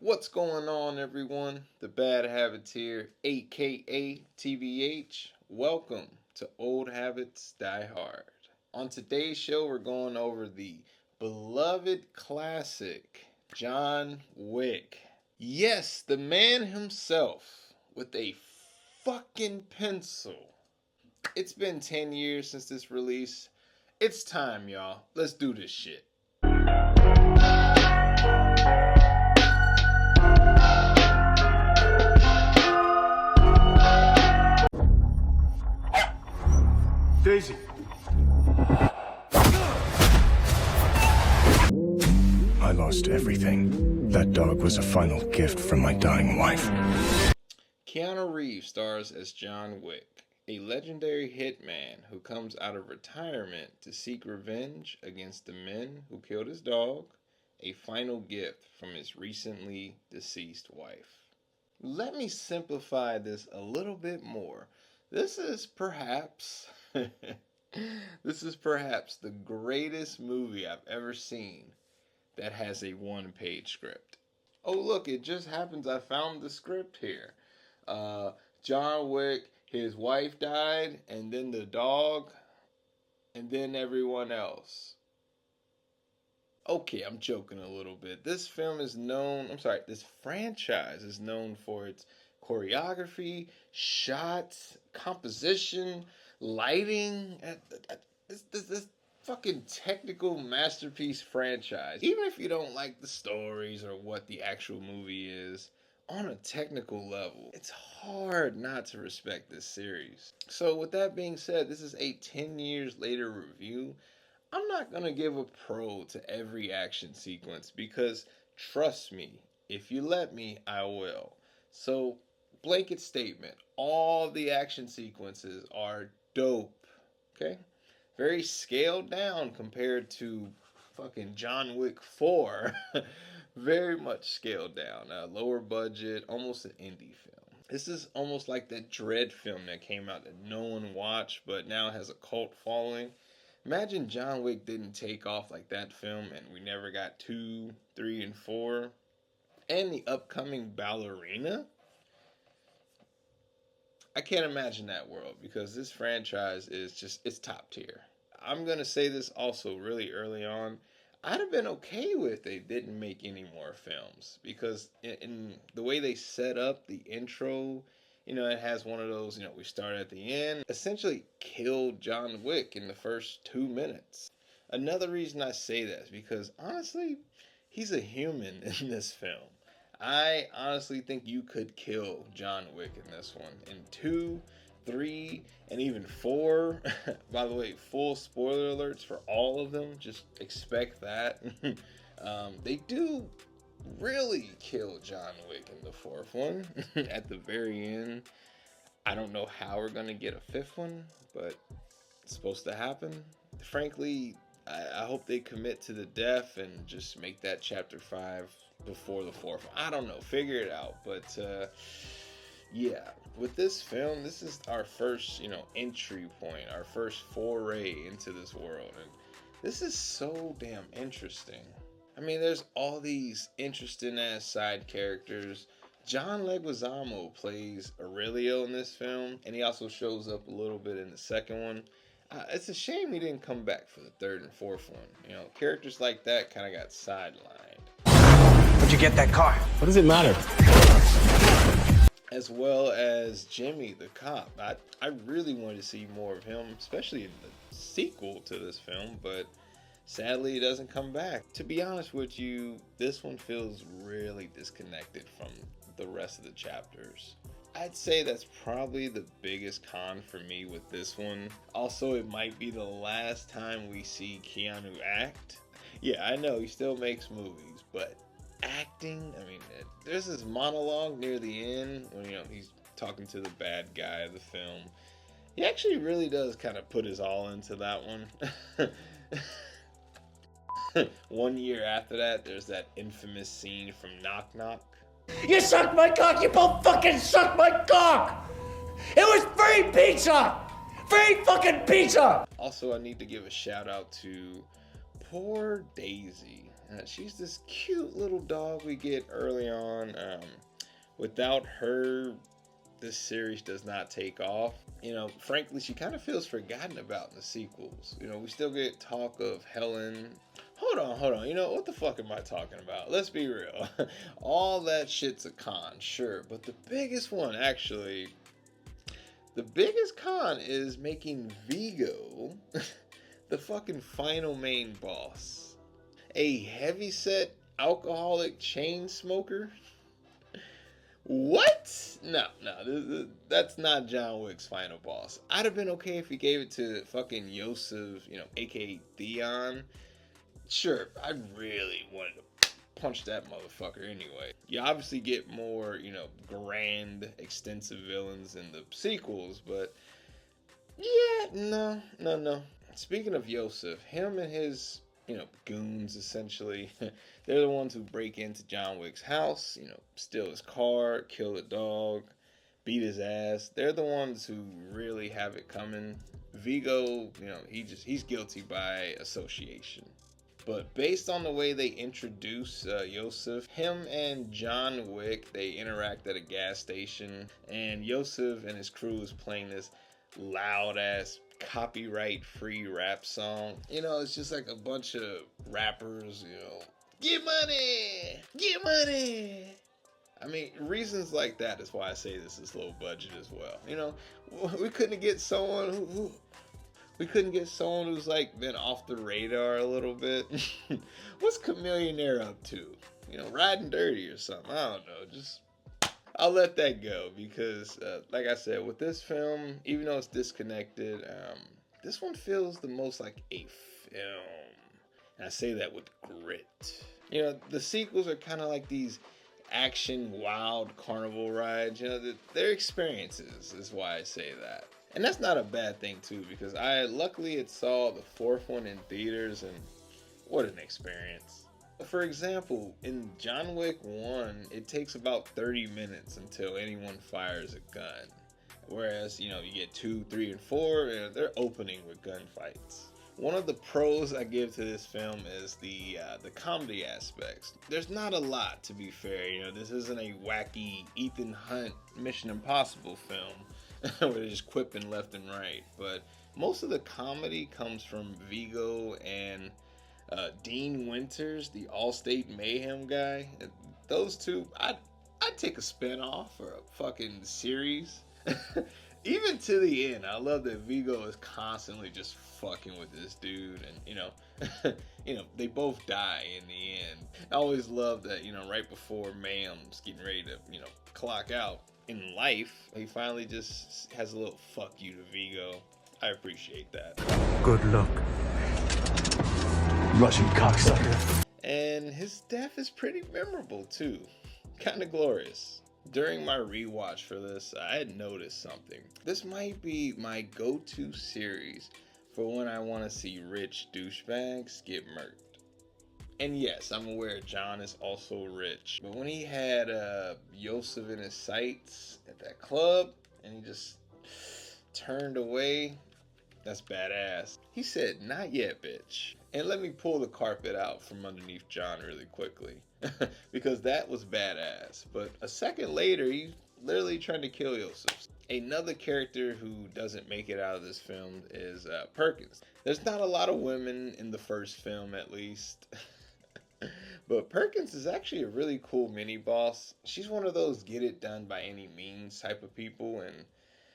What's going on, everyone? The Bad Habits here, aka TBH. Welcome to Old Habits Die Hard. On today's show, we're going over the beloved classic, John Wick. Yes, the man himself with a fucking pencil. It's been 10 years since this release. It's time, y'all. Let's do this shit. Daisy. I lost everything. That dog was a final gift from my dying wife. Keanu Reeves stars as John Wick, a legendary hitman who comes out of retirement to seek revenge against the men who killed his dog, a final gift from his recently deceased wife. Let me simplify this a little bit more. This is perhaps the greatest movie I've ever seen that has a one-page script. Oh look, it just happens I found the script here. John Wick, his wife died, and then the dog, and then everyone else. Okay, I'm joking a little bit. This franchise is known for its choreography, shots, composition, lighting. This fucking technical masterpiece franchise. Even if you don't like the stories or what the actual movie is, on a technical level, it's hard not to respect this series. So with that being said, this is a 10 years later review. I'm not going to give a pro to every action sequence because, trust me, if you let me, I will. So, blanket statement, all the action sequences are dope, okay? Very scaled down compared to fucking John Wick 4. Very much scaled down. Lower budget, almost an indie film. This is almost like that Dread film that came out that no one watched but now has a cult following. Imagine John Wick didn't take off like that film and we never got 2, 3, and 4. And the upcoming Ballerina. I can't imagine that world because this franchise it's top tier. I'm going to say this also really early on. I'd have been okay with they didn't make any more films because in the way they set up the intro, it has one of those, we start at the end, essentially killed John Wick in the first 2 minutes. Another reason I say that is because honestly, he's a human in this film. I honestly think you could kill John Wick in this one. In 2, 3, and even 4. By the way, full spoiler alerts for all of them. Just expect that. They do really kill John Wick in the 4th one at the very end. I don't know how we're going to get a 5th one, but it's supposed to happen. Frankly, I hope they commit to the death and just make that chapter 5 before the 4th. I don't know. Figure it out. But, yeah, with this film, this is our first, entry point, our first foray into this world. And this is so damn interesting. I mean, there's all these interesting ass side characters. John Leguizamo plays Aurelio in this film, and he also shows up a little bit in the second one. It's a shame he didn't come back for the 3rd and 4th one. Characters like that kind of got sidelined. Where'd you get that car? What does it matter? As well as Jimmy the cop. I really wanted to see more of him, especially in the sequel to this film, but sadly it doesn't come back. To be honest with you, this one feels really disconnected from the rest of the chapters. I'd say that's probably the biggest con for me with this one. Also, it might be the last time we see Keanu act. Yeah, I know he still makes movies, but acting, there's this monologue near the end when he's talking to the bad guy of the film. He actually really does kind of put his all into that one. 1 year after that, there's that infamous scene from Knock Knock. You sucked my cock! You both fucking sucked my cock! It was free pizza! Free fucking pizza! Also, I need to give a shout out to poor Daisy. She's this cute little dog we get early on. Without her, this series does not take off. Frankly, she kind of feels forgotten about in the sequels. We still get talk of Helen. Hold on. What the fuck am I talking about? Let's be real. All that shit's a con, sure. But the biggest one, actually, the biggest con is making Vigo the fucking final main boss. A heavyset alcoholic chain smoker? What? No, that's not John Wick's final boss. I'd have been okay if he gave it to fucking Yosef, aka Theon. Sure, I really wanted to punch that motherfucker anyway. You obviously get more, grand, extensive villains in the sequels, but yeah, no. Speaking of Yosef, him and his, goons essentially, they're the ones who break into John Wick's house, steal his car, kill the dog, beat his ass. They're the ones who really have it coming. Vigo, he's guilty by association. But based on the way they introduce Yosef, him and John Wick, they interact at a gas station, and Yosef and his crew is playing this loud ass copyright free rap song. It's just like a bunch of rappers, get money, get money. I mean, reasons like that is why I say this is low budget as well. We couldn't get someone who's like been off the radar a little bit. What's Chameleonaire up to? Riding dirty or something. I don't know. I'll let that go because, like I said, with this film, even though it's disconnected, this one feels the most like a film. And I say that with grit. The sequels are kind of like these action wild carnival rides. They're experiences is why I say that. And that's not a bad thing too, because I luckily it saw the fourth one in theaters, and what an experience. For example, in John Wick 1, it takes about 30 minutes until anyone fires a gun. Whereas, you get 2, 3, and 4, they're opening with gunfights. One of the pros I give to this film is the comedy aspects. There's not a lot, to be fair. This isn't a wacky Ethan Hunt Mission Impossible film where they're just quipping left and right. But most of the comedy comes from Vigo and Dean Winters, the Allstate Mayhem guy. Those two, I'd take a spin-off or a fucking series. Even to the end, I love that Vigo is constantly just fucking with this dude, and they both die in the end. I always love that, right before Mayhem's getting ready to, clock out in life, he finally just has a little fuck you to Vigo. I appreciate that. Good luck, Russian cocksucker. And his death is pretty memorable too. Kind of glorious. During my rewatch for this, I had noticed something. This might be my go-to series for when I want to see rich douchebags get murked. And yes, I'm aware John is also rich. But when he had Yosef in his sights at that club, and he just turned away, that's badass. He said, "Not yet, bitch." And let me pull the carpet out from underneath John really quickly. Because that was badass. But a second later, he's literally trying to kill Yosef. Another character who doesn't make it out of this film is Perkins. There's not a lot of women in the first film, at least. But Perkins is actually a really cool mini-boss. She's one of those get it done by any means type of people. And,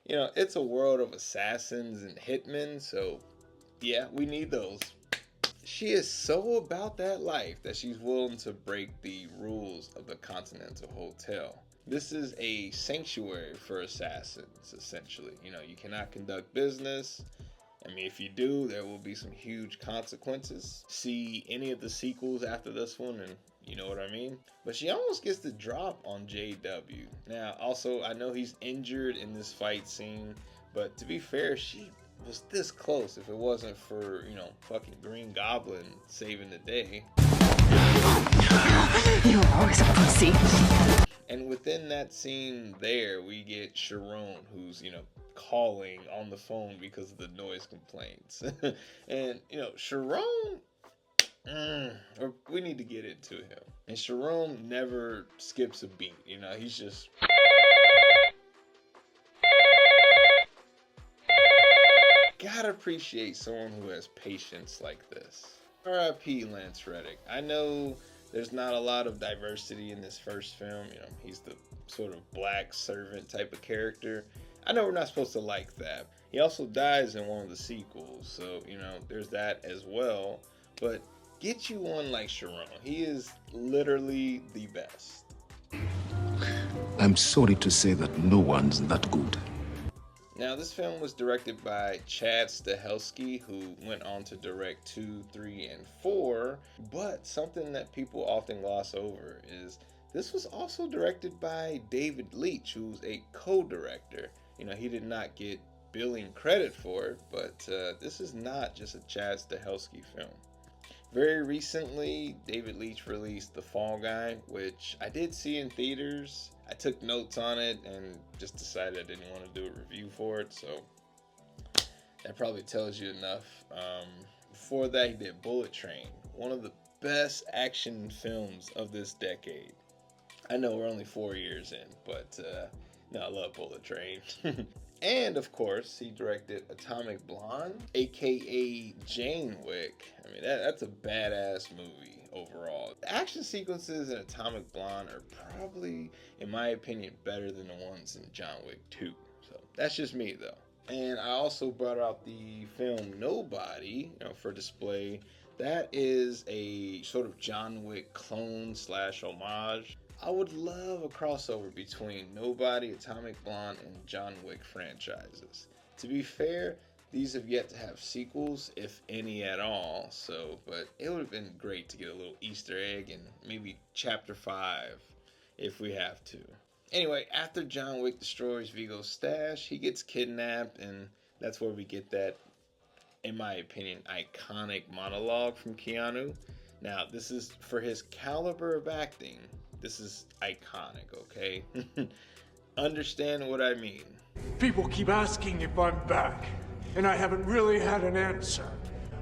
it's a world of assassins and hitmen. So, yeah, we need those. She is so about that life that she's willing to break the rules of the Continental Hotel. This is a sanctuary for assassins, essentially. You cannot conduct business. I mean, if you do, there will be some huge consequences. See any of the sequels after this one and you know what I mean? But she almost gets the drop on JW. Now, also, I know he's injured in this fight scene, but to be fair, she was this close if it wasn't for, fucking Green Goblin saving the day. You're always a pussy. And within that scene there, we get Sharon, who's, calling on the phone because of the noise complaints. And, Sharon, Or we need to get into him. And Sharon never skips a beat. You know, he's just. Gotta appreciate someone who has patience like this. R.I.P. Lance Reddick. I know there's not a lot of diversity in this first film. You know, he's the sort of black servant type of character. I know we're not supposed to like that. He also dies in one of the sequels, so you know there's that as well. But get you one like Sharon. He is literally the best. I'm sorry to say that no one's that good. Now, this film was directed by Chad Stahelski, who went on to direct 2, 3, and 4. But something that people often gloss over is this was also directed by David Leitch, who's a co-director. You know, he did not get billing credit for it, but this is not just a Chad Stahelski film. Very recently, David Leitch released The Fall Guy, which I did see in theaters. I took notes on it and just decided I didn't want to do a review for it, so that probably tells you enough. Before that, he did Bullet Train, one of the best action films of this decade. I know we're only 4 years in, but no, I love Bullet Train. And of course, he directed Atomic Blonde, aka Jane Wick. I mean, that's a badass movie overall. The action sequences in Atomic Blonde are probably, in my opinion, better than the ones in John Wick 2. So that's just me, though. And I also brought out the film Nobody, for display. That is a sort of John Wick clone / homage. I would love a crossover between Nobody, Atomic Blonde, and John Wick franchises. To be fair, these have yet to have sequels, if any at all, but it would have been great to get a little Easter egg and maybe Chapter 5 if we have to. Anyway, after John Wick destroys Vigo's stash, he gets kidnapped, and that's where we get that, in my opinion, iconic monologue from Keanu. Now, this is for his caliber of acting. This is iconic, okay? Understand what I mean. People keep asking if I'm back, and I haven't really had an answer.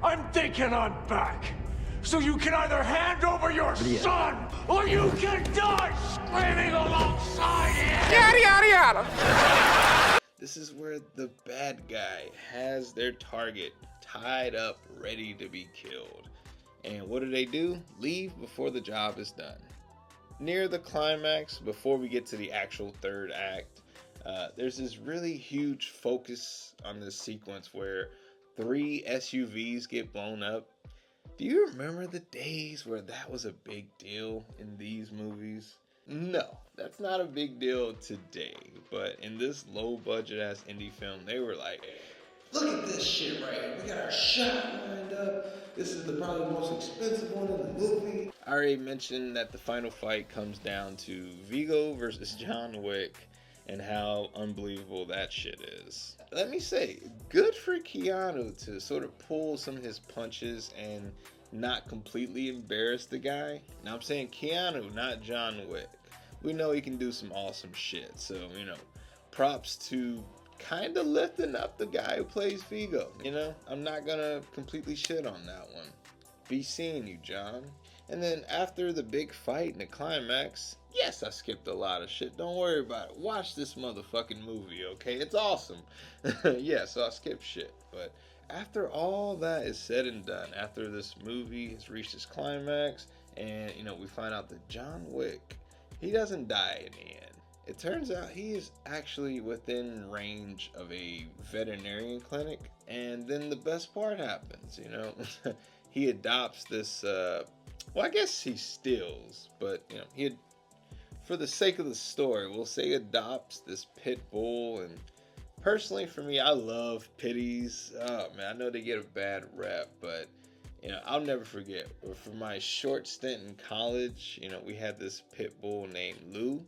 I'm thinking I'm back. So you can either hand over your son, or you can die screaming alongside him! Yada, yada, yada! This is where the bad guy has their target tied up, ready to be killed. And what do? Leave before the job is done. Near the climax, before we get to the actual third act, there's this really huge focus on this sequence where 3 SUVs get blown up. Do you remember the days where that was a big deal in these movies? No, that's not a big deal today, but in this low budget ass indie film, they were like, look at this shit right here. We got our shot lined up. This is probably the most expensive one in the movie. I already mentioned that the final fight comes down to Vigo versus John Wick and how unbelievable that shit is. Let me say, good for Keanu to sort of pull some of his punches and not completely embarrass the guy. Now I'm saying Keanu, not John Wick. We know he can do some awesome shit, so, props to kind of lifting up the guy who plays Vigo. I'm not gonna completely shit on that one. Be seeing you, John. And then after the big fight and the climax, yes, I skipped a lot of shit. Don't worry about it. Watch this motherfucking movie, okay? It's awesome. Yeah, so I skipped shit. But after all that is said and done, after this movie has reached its climax, and, we find out that John Wick, he doesn't die in the end. It turns out he is actually within range of a veterinarian clinic, and then the best part happens, He adopts this, I guess he steals, but, for the sake of the story, we'll say adopts this pit bull, and personally for me, I love pitties. Oh, man, I know they get a bad rep, but, I'll never forget. For my short stint in college, we had this pit bull named Lou.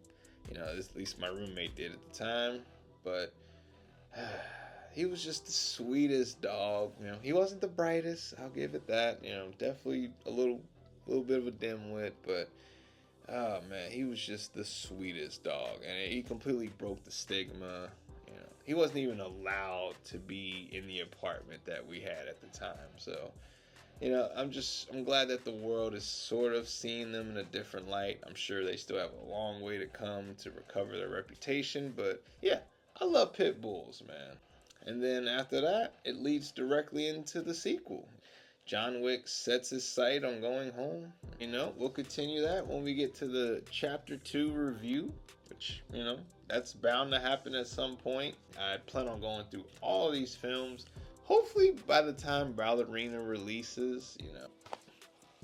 At least my roommate did at the time, but he was just the sweetest dog. He wasn't the brightest, I'll give it that. Definitely a little bit of a dimwit, but oh man, he was just the sweetest dog, and he completely broke the stigma. He wasn't even allowed to be in the apartment that we had at the time, so I'm glad that the world is sort of seeing them in a different light. I'm sure they still have a long way to come to recover their reputation, but yeah, I love pit bulls, man. And then after that, it leads directly into the sequel. John Wick sets his sight on going home. We'll continue that when we get to the Chapter 2 review, which, that's bound to happen at some point. I plan on going through all of these films, hopefully by the time Ballerina releases.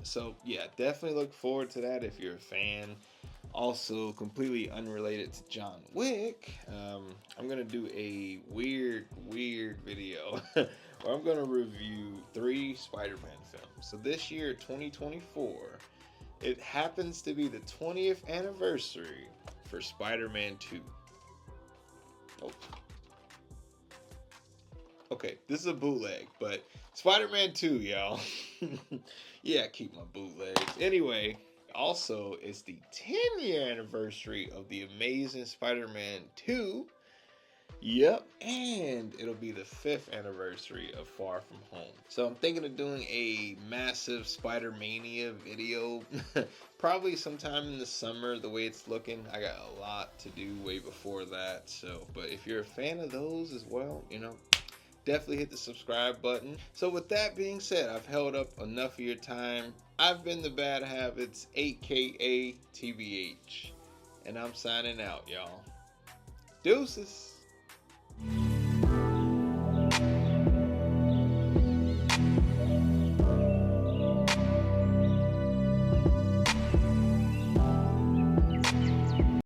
So, yeah, definitely look forward to that if you're a fan. Also, completely unrelated to John Wick, I'm going to do a weird video where I'm going to review 3 Spider-Man films. So this year, 2024, it happens to be the 20th anniversary for Spider-Man 2. Oh. Okay, this is a bootleg, but Spider-Man 2, y'all. Yeah, keep my bootlegs. Anyway, also, it's the 10-year anniversary of The Amazing Spider-Man 2. Yep, and it'll be the 5th anniversary of Far From Home. So I'm thinking of doing a massive Spider-Mania video, probably sometime in the summer, the way it's looking. I got a lot to do way before that, but if you're a fan of those as well, definitely hit the subscribe button. So with that being said, I've held up enough of your time. I've been the Bad Habits, aka TBH, and I'm signing out, y'all. Deuces.